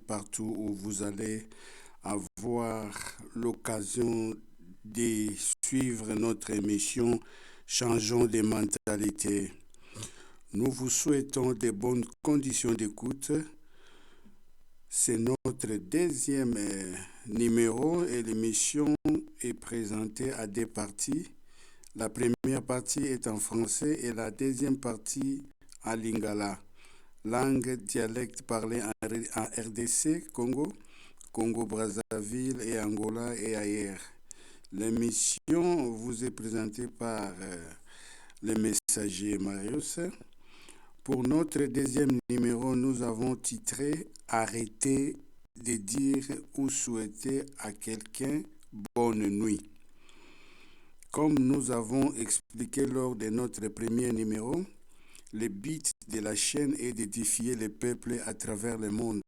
partout où vous allez avoir l'occasion de suivre notre émission Changeons de mentalité. Nous vous souhaitons de bonnes conditions d'écoute. C'est notre deuxième numéro et l'émission est présentée à deux parties. La première partie est en français et la deuxième partie en lingala, langue dialecte parlée en RDC, Congo, Congo-Brazzaville et Angola et ailleurs. L'émission vous est présentée par le messager Marius. Pour notre deuxième numéro, nous avons titré « Arrêtez de dire ou souhaiter à quelqu'un bonne nuit ». Comme nous avons expliqué lors de notre premier numéro, le but de la chaîne est d'édifier les peuples à travers le monde.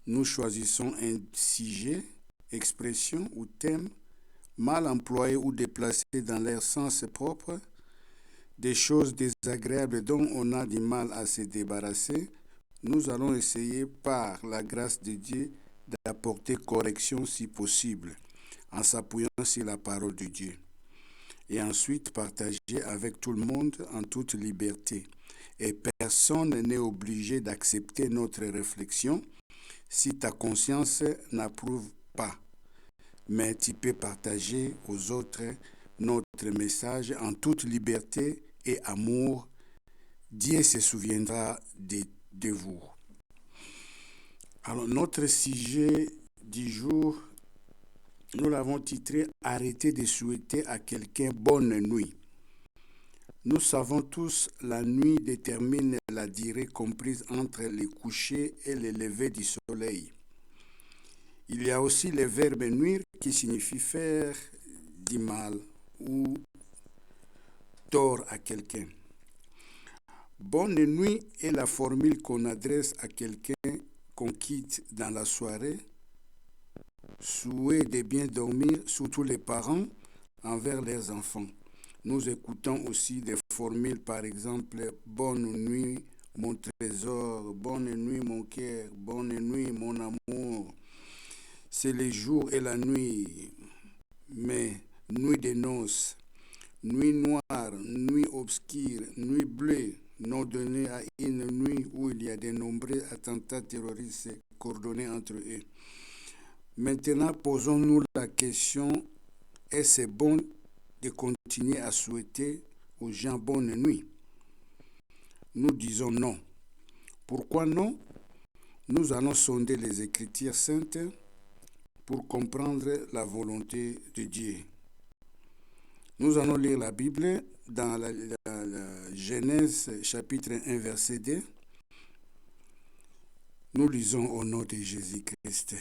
Nous choisissons un sujet, expression ou thème mal employé ou déplacé dans leur sens propre, des choses désagréables dont on a du mal à se débarrasser. Nous allons essayer par la grâce de Dieu d'apporter correction si possible en s'appuyant sur la parole de Dieu. Et ensuite partager avec tout le monde en toute liberté. Et personne n'est obligé d'accepter notre réflexion si ta conscience n'approuve pas. Mais tu peux partager aux autres notre message en toute liberté et amour. Dieu se souviendra de vous. Alors, notre sujet du jour, nous l'avons titré « Arrêtez de souhaiter à quelqu'un bonne nuit ». Nous savons tous, la nuit détermine la durée comprise entre le coucher et le lever du soleil. Il y a aussi le verbe nuire qui signifie faire du mal ou tort à quelqu'un. Bonne nuit est la formule qu'on adresse à quelqu'un qu'on quitte dans la soirée. Souhait de bien dormir, surtout les parents, envers leurs enfants. Nous écoutons aussi des formules, par exemple, « Bonne nuit, mon trésor »,« Bonne nuit, mon cœur »,« Bonne nuit, mon amour ». C'est le jour et la nuit, mais nuit de noces, nuit noire, nuit obscure, nuit bleue, nom donné à une nuit où il y a de nombreux attentats terroristes coordonnés entre eux. Maintenant, posons-nous la question, est-ce bon de continuer à souhaiter aux gens bonne nuit? Nous disons non. Pourquoi non? Nous allons sonder les Écritures saintes pour comprendre la volonté de Dieu. Nous allons lire la Bible dans la Genèse chapitre 1 verset 2. Nous lisons au nom de Jésus-Christ.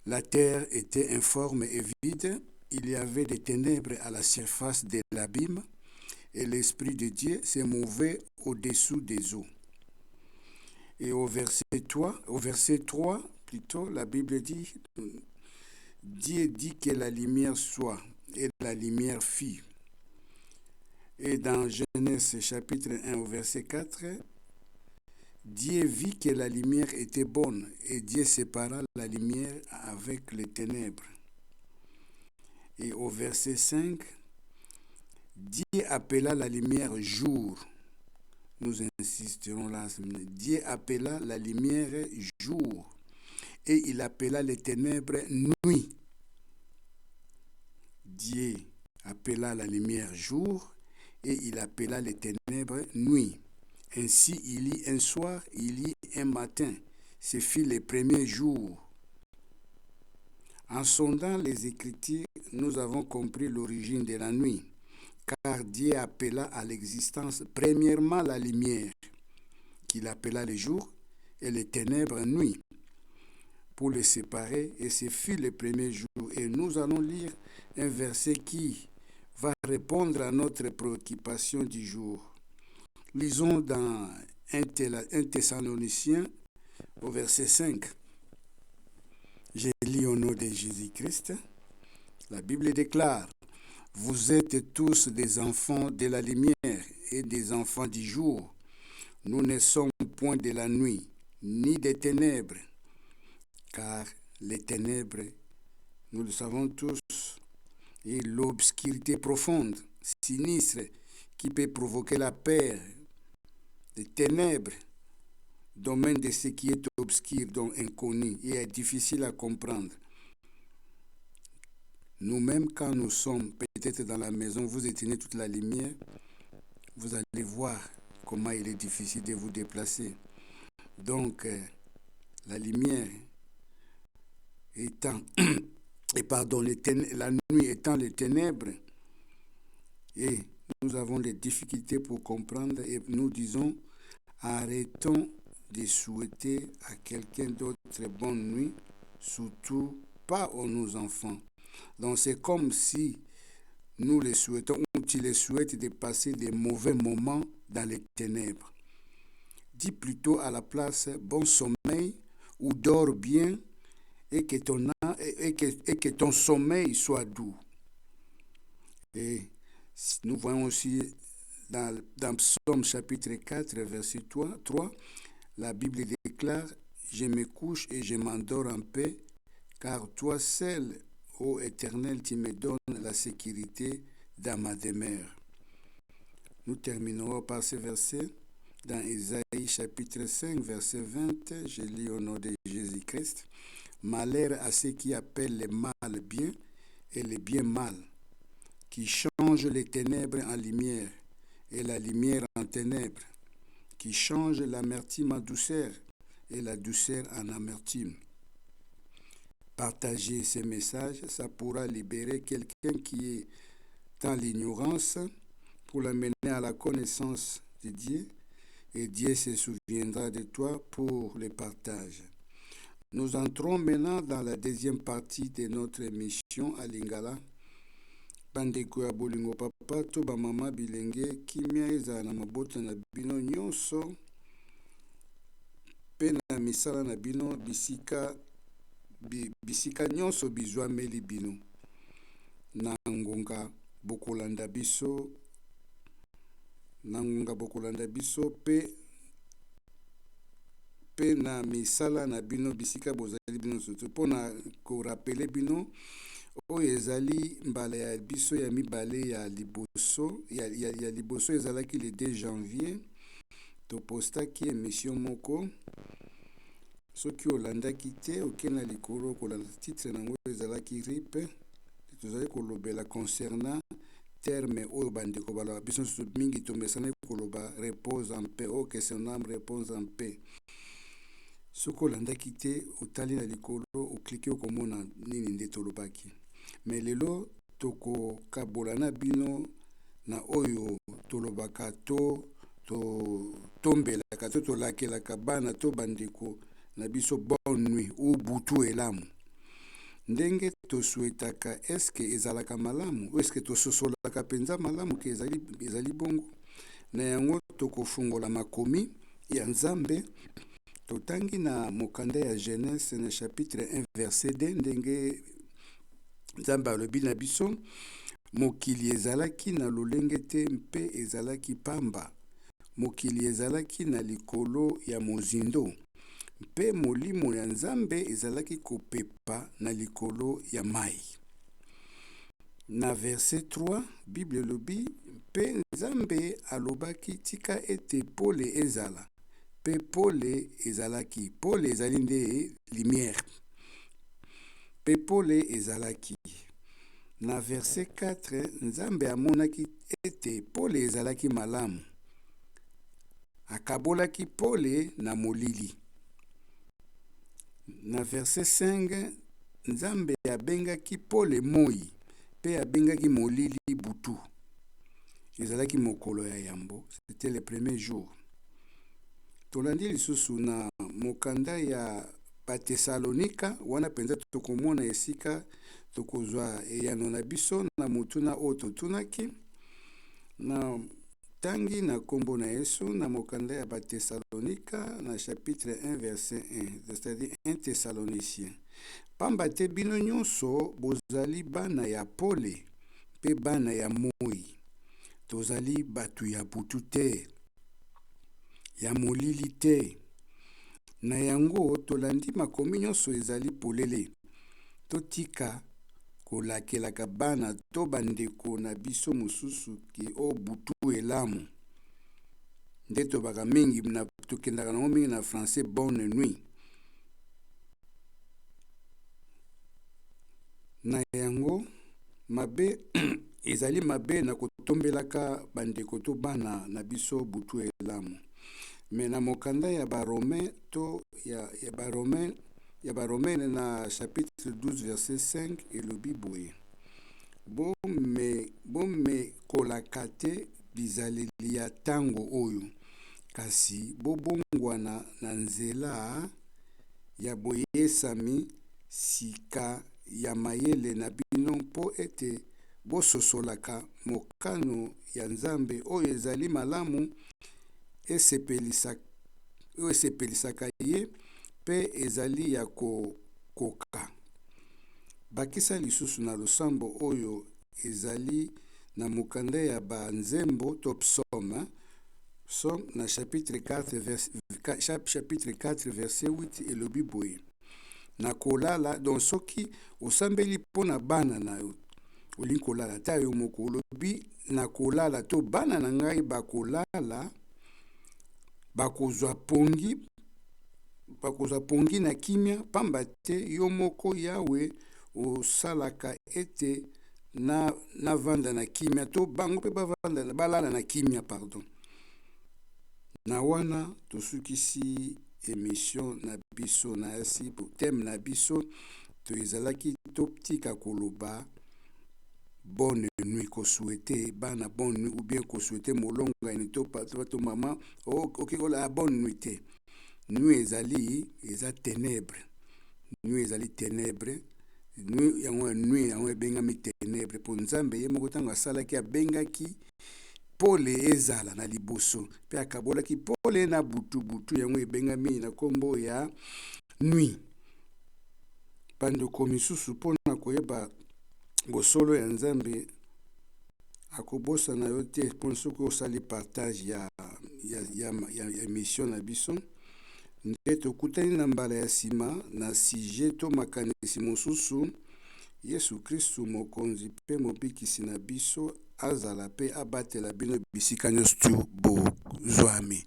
La terre était informe et vide, il y avait des ténèbres à la surface de l'abîme, et l'Esprit de Dieu se mouvait au-dessous des eaux. Et au verset 3, la Bible dit, Dieu dit que la lumière soit, et la lumière fit. Et dans Genèse chapitre 1 au verset 4, Dieu vit que la lumière était bonne, et Dieu sépara la lumière avec les ténèbres. Et au verset 5, Dieu appela la lumière jour. Nous insisterons là. Dieu appela la lumière jour, et il appela les ténèbres nuit. Dieu appela la lumière jour, et il appela les ténèbres nuit. Ainsi, il y un soir, il y un matin. Ce fut le premier jour. En sondant les Écritures, nous avons compris l'origine de la nuit, car Dieu appela à l'existence premièrement la lumière, qu'il appela le jour, et les ténèbres nuit, pour les séparer, et ce fut le premier jour. Et nous allons lire un verset qui va répondre à notre préoccupation du jour. Lisons dans 1 Thessaloniciens au verset 5. Je lis au nom de Jésus-Christ. La Bible déclare, « Vous êtes tous des enfants de la lumière et des enfants du jour. Nous ne sommes point de la nuit, ni des ténèbres. car les ténèbres, nous le savons tous, et l'obscurité profonde, sinistre, qui peut provoquer la peur, les ténèbres, domaine de ce qui est obscur, donc inconnu et difficile à comprendre. Nous-mêmes, quand nous sommes peut-être dans la maison, vous éteignez toute la lumière, vous allez voir comment il est difficile de vous déplacer. Donc, la lumière étant, la nuit étant les ténèbres, et nous avons des difficultés pour comprendre, et nous disons, arrêtons de souhaiter à quelqu'un d'autre bonne nuit, surtout pas à nos enfants. Donc c'est comme si nous les souhaitons, ou tu les souhaites de passer des mauvais moments dans les ténèbres. Dis plutôt à la place bon sommeil ou dors bien et que ton sommeil soit doux. Et nous voyons aussi dans Psaume chapitre 4, verset 3, la Bible déclare « Je me couche et je m'endors en paix, car toi seul, ô Éternel, tu me donnes la sécurité dans ma demeure. » Nous terminerons par ce verset dans Ésaïe chapitre 5, verset 20. Je lis au nom de Jésus-Christ. « Malheur à ceux qui appellent le mal bien et le bien mal, qui changent les ténèbres en lumière et la lumière en ténèbres, qui changent l'amertume en douceur et la douceur en amertume. » Partager ces messages, ça pourra libérer quelqu'un qui est dans l'ignorance pour l'amener à la connaissance de Dieu, et Dieu se souviendra de toi pour le partage. Nous entrons maintenant dans la deuxième partie de notre émission à Lingala. Bandeko ya bolingo papa to ba mama bilenge kimia eza na mabota na bino nyonso pe na misala na bino bisika nyonso bizwameli bino na ngonga bokolanda biso pe na misala na bino bisika bozali bino soto mpona korapele bino oyo ezali mbala ya biso ya mibale ya liboso ya liboso ezalaki le 2 janvier topostaki émission moko soki olandaki te oke na likolo kolanda titre nango ezalaki ripe tozali kolobela concernant terme oyo bandeko balaba biso mingi tomesana koloba repose en paix o que son âme repose en paix. Soki olandaki te otali na likolo oklike okomona nini nde tolobaki. Me lelo tokokabola na bino na oyo tolobaka tombelaka to tolakelaka bana to bandeko na biso bonne nuit ou butu elamu. Ndenge tosuetaka eske ezalaka malamu ou eske tososolaka penza malamu ke ezali bongo. Na yango tokofungola makomi ya Nzambe totangi na mokanda ya Genèse na chapitre 1 verset 2 ndenge Nzambe alobi na biso mokili ezalaki na lolenge te mpe ezalaki pamba. Mokili ezalaki na likolo ya mozindo mpe molimo ya Nzambe ezalaki kopepa na likolo ya mai. Na verset 3 Bible lobi mpe Nzambe alobaki tika ete pole ezala. Pe pole ezalaki. Pole ezali nde lumière. Pe pole ezalaki. Na verset 4 Nzambe amonaki ete pole ezalaki malamu. Akabolaki pole na molili. Na verset 5 Nzambe abengaki pole moi pe abengaki molili butu. Ezalaki mokolo ya yambo. C'était le premier jour. Tolandi lisusu na mokanda ya Batesalonika wana penza tokomona esika tokozwa eyano na biso na mutuna oyo totunaki na tangi na kombo na Yesu na mokanda ya Batesalonika na chapitre 1 verset 1, c'est-à-dire 1 Thessaloniciens. Pamba te bino nyonso bozali bana ya pole pe bana ya moi. Tozali batu ya butu te, ya molili te. Na yango tolandi makomi nyonso ezali polele. Totika kolakelaka bana to bandeko na biso mosusu ke o butu elamu. Nde tobaka mingi tokendaka nango mingi na français bonne nuit. Na yango mabe ezali mabe na kotombelaka bandeko to bana na biso butu elamu. Me na mokanda ya Baromain to ya Baromaine na chapitre 12 verset 5 elobi boye. Bome kolaka te bizaleli ya tango oyo, kasi bobongwana na nzela ya boyesami sika ya mayele na bino mpo ete bososolaka mokano ya Nzambe oyo ezali malamu esepelisaka ye pe ezali ya kokoka. Bakisa lisusu na losambo oyo ezali na mokanda ya banzembo to psaume na chapitre 4 verset 8 elobi boye. Na kolala donc soki osambeli mpona bana na yo olingi kolala ta yo moko olobi na kolala to bana na ngai bakolala bakozwa pongi na kimia, pamba te yo moko Yawe osalaka ete na vanda na kimia to bango pe balala na kimia pardon. Na wana tosukisi émission na biso na yasi thème na biso to ezalaki totika koloba bonne nuit, ko souhaiter bana bonne nuit ou bien ko souhaiter molonga ni to to maman ok la bonne nuit te. Nuit eza ténèbre. Nuit ezali ténèbre. Nuit yango ebengami ténèbre. Po Nzambe ye moko tango asalaki abengaki pole ezala na liboso pe akabolaki pole na butu yango ebengami na kombo ya nuit. Bandeko misusu mpona koyeba bosolo ya Nzambe akobosa na yo te mpona soki osali partage ya émission na biso. Nde tokutani na mbala ya nsima na sujet to makanisi mosusu. Yesu Kristu mokonzi pe mobikisi na biso azala pe abatela bino bisika nyonso bozwami.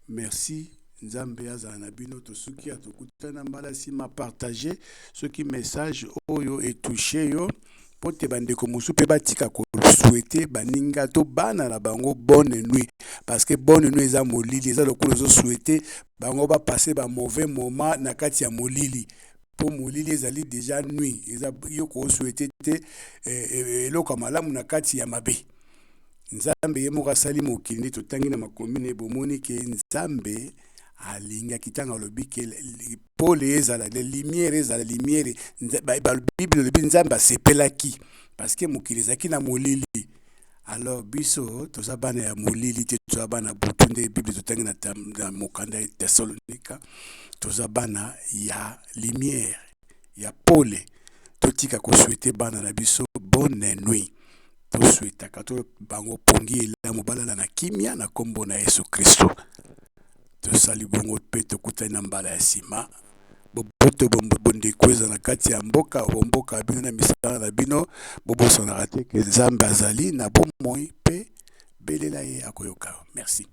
Merci. Nzambe azala na bino tosuki atokutana mbala nsima partager soki message oyo etouché yo pote bandeko mosusu pe batika ko souhaiter baninga to bana na bango bonne nuit, parce que bonne nuit eza molili, eza lokolo zo souhaiter bango ba passer ba mauvais moment na kati ya molili. Po molili ezali déjà nuit, eza yo ko souhaiter te eloko malamu na kati ya mabe. Nzambe ye moko asali mokili totangi na makomi na bomoni ke Nzambe alinga kitanga lobi ke pole ezala la lumière ezala lumière. Bible lobi Nzambe asepelaki parce que mokili ezaki na molili. Alors biso toza bana ya molili te toza bana butu nde Bible totangi na mokanda ya Thessalonika toza bana ya lumière ya pole. Totika ko souhaiter bana na biso bonne nuit. Tosuetaka to bango pongi elamu balala na kimia na kombo na Yesu Kristo. Tosali bongo pe tokutani na mbala ya nsima. Boboto bondeko eza na kati ya mboka bomboka bino na misala na bino bobosana te ke Nzambe azali na bomoi pe belela ye akoyoka. Merci.